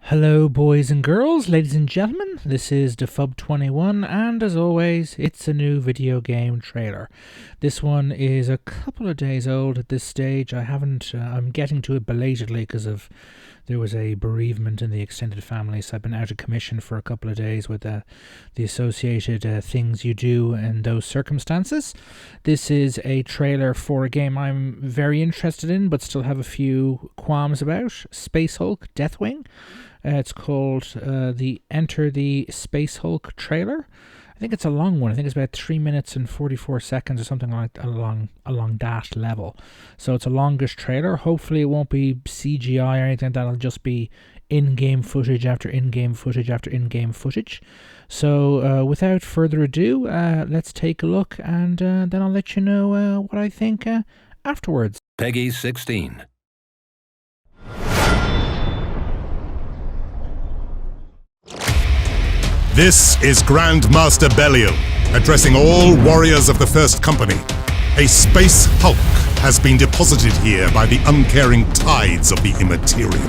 Hello, boys and girls, ladies and gentlemen. This is Defub21, and as always, it's a new video game trailer. This one is a couple of days old at this stage. I'm getting to it belatedly because there was a bereavement in the extended family, so I've been out of commission for a couple of days with the associated things you do in those circumstances. This is a trailer for a game I'm very interested in, but still have a few qualms about. Space Hulk Deathwing. It's called the Enter the Space Hulk trailer. I think it's a long one. I think it's about 3 minutes and 44 seconds or something like along that level. So it's a longish trailer. Hopefully it won't be CGI or anything. That'll just be in-game footage after in-game footage after in-game footage. So without further ado, let's take a look, and then I'll let you know what I think afterwards. Peggy 16. This is Grandmaster Belial, addressing all warriors of the First Company. A space Hulk has been deposited here by the uncaring tides of the Immaterium.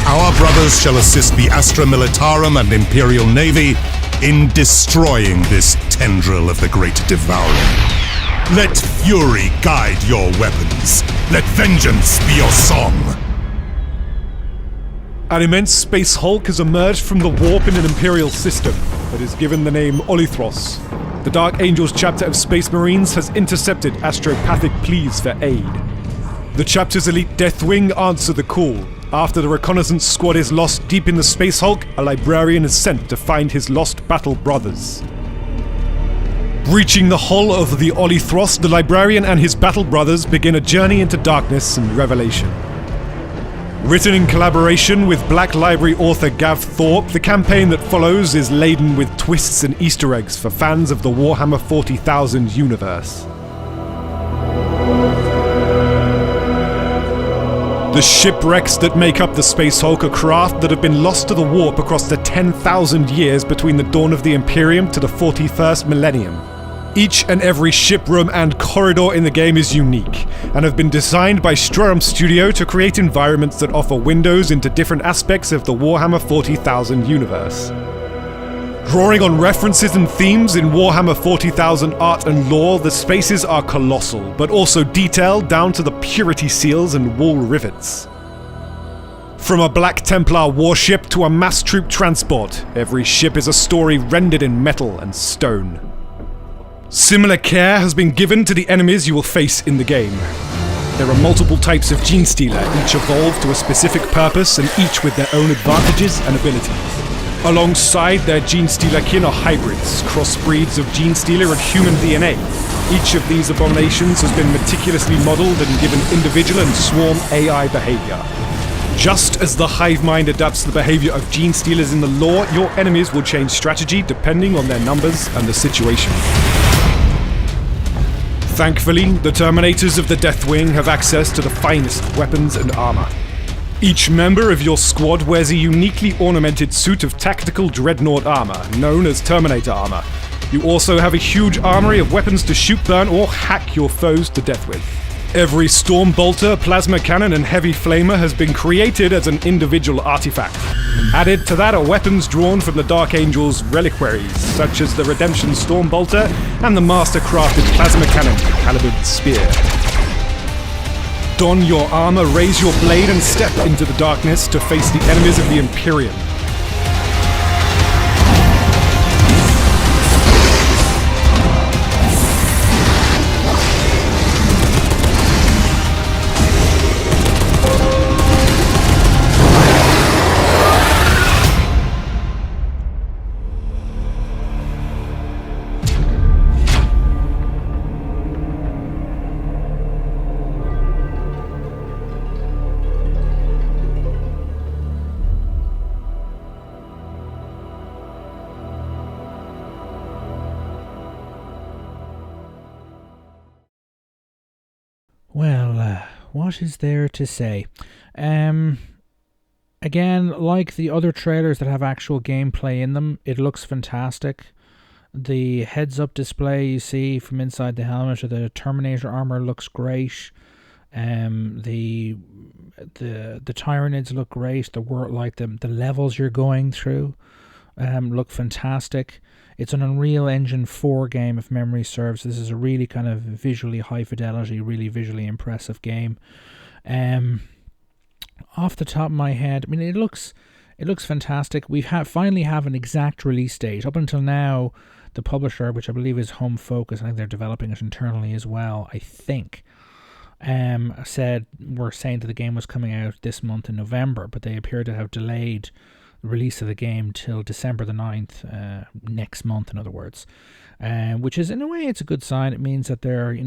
Our brothers shall assist the Astra Militarum and Imperial Navy in destroying this tendril of the Great Devourer. Let fury guide your weapons. Let vengeance be your song. An immense space Hulk has emerged from the warp in an Imperial system that is given the name Olithros. The Dark Angels chapter of Space Marines has intercepted astropathic pleas for aid. The chapter's elite Deathwing answer the call. After the reconnaissance squad is lost deep in the Space Hulk, a librarian is sent to find his lost battle brothers. Breaching the hull of the Olithros, the librarian and his battle brothers begin a journey into darkness and revelation. Written in collaboration with Black Library author Gav Thorpe, the campaign that follows is laden with twists and Easter eggs for fans of the Warhammer 40,000 universe. The shipwrecks that make up the Space Hulk are craft that have been lost to the warp across the 10,000 years between the dawn of the Imperium to the 41st millennium. Each and every ship room and corridor in the game is unique, and have been designed by Strum Studio to create environments that offer windows into different aspects of the Warhammer 40,000 universe. Drawing on references and themes in Warhammer 40,000 art and lore, the spaces are colossal, but also detailed down to the purity seals and wall rivets. From a Black Templar warship to a mass troop transport, every ship is a story rendered in metal and stone. Similar care has been given to the enemies you will face in the game. There are multiple types of Genestealer, each evolved to a specific purpose and each with their own advantages and abilities. Alongside their Genestealer kin are hybrids, crossbreeds of Genestealer and human DNA. Each of these abominations has been meticulously modeled and given individual and swarm AI behavior. Just as the hive mind adapts to the behavior of Genestealers in the lore, your enemies will change strategy depending on their numbers and the situation. Thankfully, the Terminators of the Deathwing have access to the finest weapons and armor. Each member of your squad wears a uniquely ornamented suit of tactical dreadnought armor, known as Terminator armor. You also have a huge armory of weapons to shoot, burn, or hack your foes to death with. Every Storm Bolter, Plasma Cannon, and Heavy Flamer has been created as an individual artifact. Added to that are weapons drawn from the Dark Angels' reliquaries, such as the Redemption Storm Bolter and the master-crafted Plasma Cannon, Caliburn Spear. Don your armor, raise your blade, and step into the darkness to face the enemies of the Imperium. Well, what is there to say? Again, like the other trailers that have actual gameplay in them, it looks fantastic. The heads-up display you see from inside the helmet of the Terminator armor looks great. The Tyranids look great. The world, like the levels you're going through, look fantastic. It's an Unreal Engine 4 game, if memory serves. This is a really kind of visually high fidelity, really visually impressive game. Off the top of my head, I mean, it looks fantastic. We finally have an exact release date. Up until now, the publisher, which I believe is Home Focus, I think they're developing it internally as well, I think, were saying that the game was coming out this month in November, but they appear to have delayed the release of the game till December the 9th, next month, in other words. Which is, in a way, it's a good sign. It means that they're,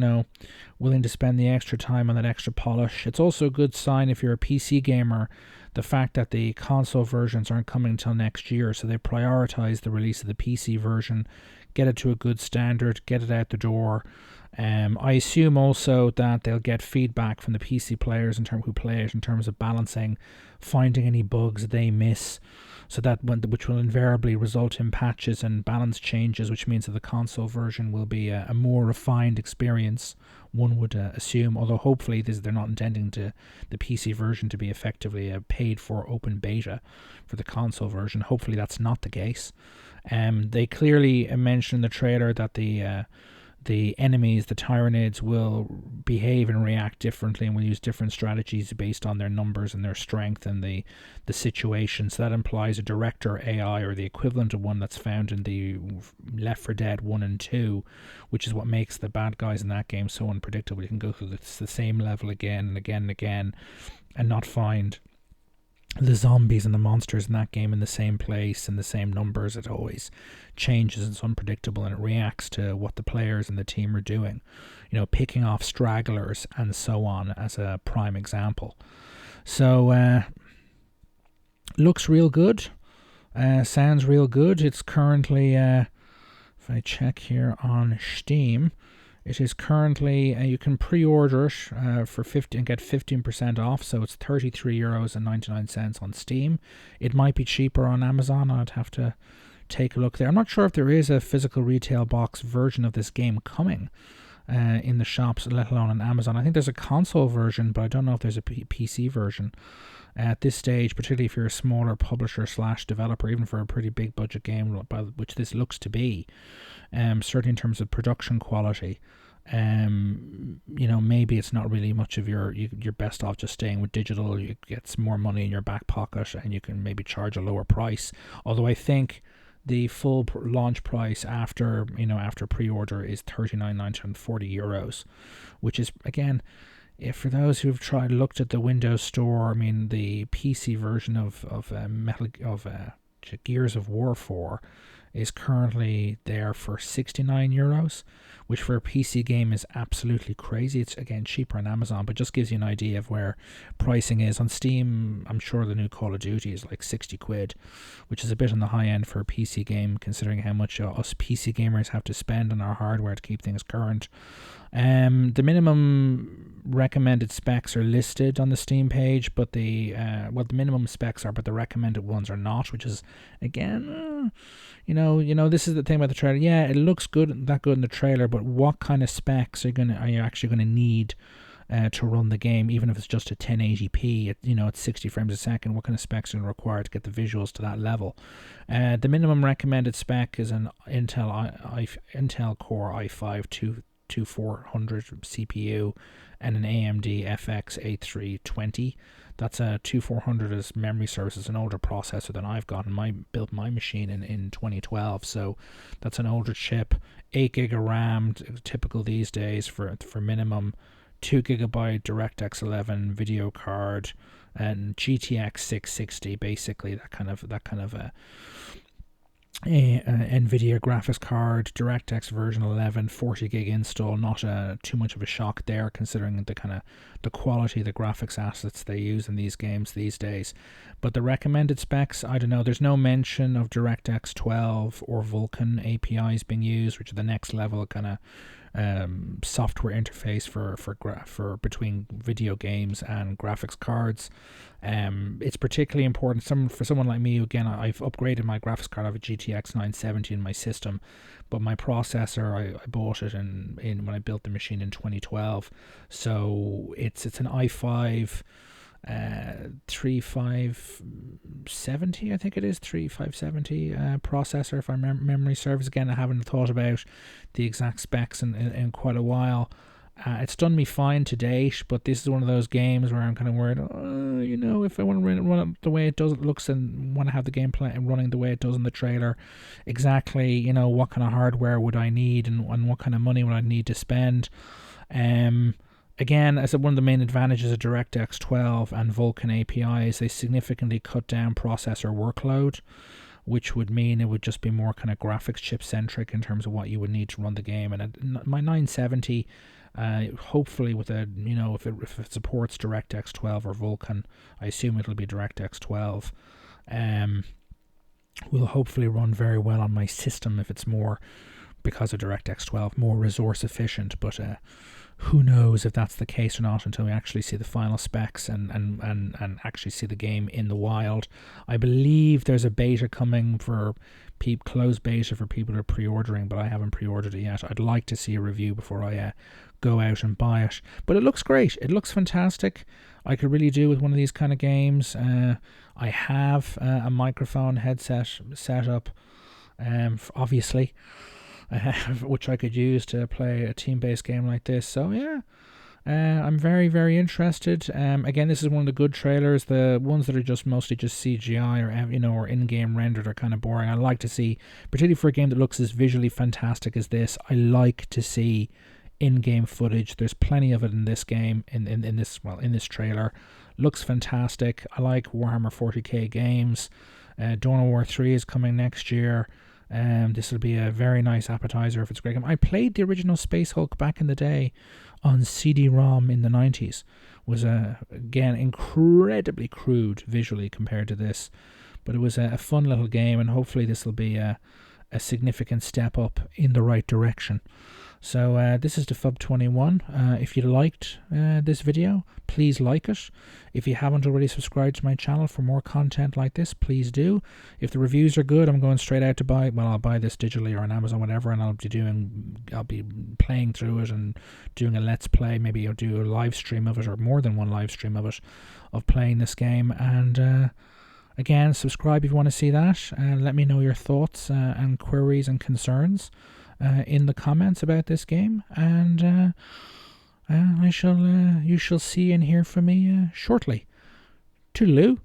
willing to spend the extra time on that extra polish. It's also a good sign if you're a PC gamer, the fact that the console versions aren't coming until next year, so they prioritize the release of the PC version, get it to a good standard, get it out the door. I assume also that they'll get feedback from the PC players in terms who play it, in terms of balancing, finding any bugs they miss, so that which will invariably result in patches and balance changes, which means that the console version will be a more refined experience, one would assume. Although hopefully they're not intending the PC version to be effectively a paid for open beta for the console version. Hopefully that's not the case. They clearly mentioned in the trailer that the enemies, the Tyranids, will behave and react differently and will use different strategies based on their numbers and their strength and the situation. So that implies a director AI, or the equivalent of one that's found in the Left 4 Dead 1 and 2, which is what makes the bad guys in that game so unpredictable. You can go through the same level again and again and again and not find the zombies and the monsters in that game in the same place and the same numbers. It always changes, it's unpredictable, and it reacts to what the players and the team are doing, picking off stragglers and so on, as a prime example. So looks real good, sounds real good. It's currently, if I check here on Steam, it is currently, you can pre-order it for 50 and get 15% off, so it's €33.99 on Steam. It might be cheaper on Amazon. I'd have to take a look there. I'm not sure if there is a physical retail box version of this game coming in the shops, let alone on Amazon. I think there's a console version, but I don't know if there's a PC version at this stage, particularly if you're a smaller publisher / developer, even for a pretty big budget game, which this looks to be. Certainly in terms of production quality, maybe it's not really much of you're best off just staying with digital. You get some more money in your back pocket and you can maybe charge a lower price. Although I think the full launch price after pre-order is €39.40, which is, again, if for those who've looked at the Windows Store, I mean, the PC version of Gears of War 4 is currently there for €69, which for a PC game is absolutely crazy. It's, again, cheaper on Amazon, but just gives you an idea of where pricing is. On Steam, I'm sure the new Call of Duty is like £60, which is a bit on the high end for a PC game, considering how much us PC gamers have to spend on our hardware to keep things current. The minimum recommended specs are listed on the Steam page, but the minimum specs are, but the recommended ones are not, which is, again, this is the thing about the trailer. Yeah, it looks good in the trailer, but what kind of specs are you actually going to need to run the game, even if it's just a 1080p at 60 frames a second? What kind of specs are required to get the visuals to that level? The minimum recommended spec is an Intel Core i5 2400 CPU and an AMD FX A320. That's a 2400 as memory serves, as an older processor than I've got, and I built my machine in 2012, so that's an older chip. 8 gig of RAM, typical these days for minimum. 2 gigabyte DirectX 11 video card, and GTX 660, basically that kind of a NVIDIA graphics card, DirectX version 11, 40 gig install. Not too much of a shock there, considering the quality of the graphics assets they use in these games these days. But the recommended specs, I don't know. There's no mention of DirectX 12 or Vulkan APIs being used, which are the next level kind of software interface for between video games and graphics cards. It's particularly important for someone like me. Again, I've upgraded my graphics card. I have a GTX 970 in my system, but my processor, I bought it in when I built the machine in 2012. So it's an i5 3570, I think it is 3570 processor, if my memory serves. Again, I haven't thought about the exact specs in quite a while. It's done me fine to date, but this is one of those games where I'm kind of worried, if I want to run it the way it does, it looks, and want to have the gameplay and running the way it does in the trailer, exactly, what kind of hardware would I need, and what kind of money would I need to spend. Again, as one of the main advantages of DirectX 12 and Vulkan APIs, they significantly cut down processor workload, which would mean it would just be more kind of graphics chip centric in terms of what you would need to run the game. And my 970, hopefully with if it supports DirectX 12 or Vulkan, I assume it'll be DirectX 12, will hopefully run very well on my system if it's more, because of DirectX 12, more resource efficient. But who knows if that's the case or not until we actually see the final specs and actually see the game in the wild. I believe there's a beta coming for closed beta for people who are pre-ordering, but I haven't pre-ordered it yet. I'd like to see a review before I go out and buy it. But it looks great. It looks fantastic. I could really do with one of these kind of games. I have a microphone headset set up, obviously, which I could use to play a team-based game like this. So yeah, I'm very, very interested. Again, this is one of the good trailers. The ones that are just mostly just CGI or in-game rendered are kind of boring. I like to see, particularly for a game that looks as visually fantastic as this, I like to see in-game footage. There's plenty of it in this game, in this trailer. Looks fantastic. I like Warhammer 40k games. Dawn of War 3 is coming next year. This will be a very nice appetizer if it's a great game. I played the original Space Hulk back in the day on CD-ROM in the 90s. Was again incredibly crude visually compared to this, but it was a fun little game, and hopefully this will be a significant step up in the right direction. So this is Defub21. If you liked this video, please like it. If you haven't already subscribed to my channel for more content like this, please do. If the reviews are good, I'm going straight out to buy. Well, I'll buy this digitally or on Amazon, whatever, and I'll be playing through it and doing a let's play. Maybe I'll do a live stream of it, or more than one live stream of it, of playing this game. And again, subscribe if you want to see that, and let me know your thoughts and queries and concerns in the comments about this game, and you shall see and hear from me shortly. Toodaloo.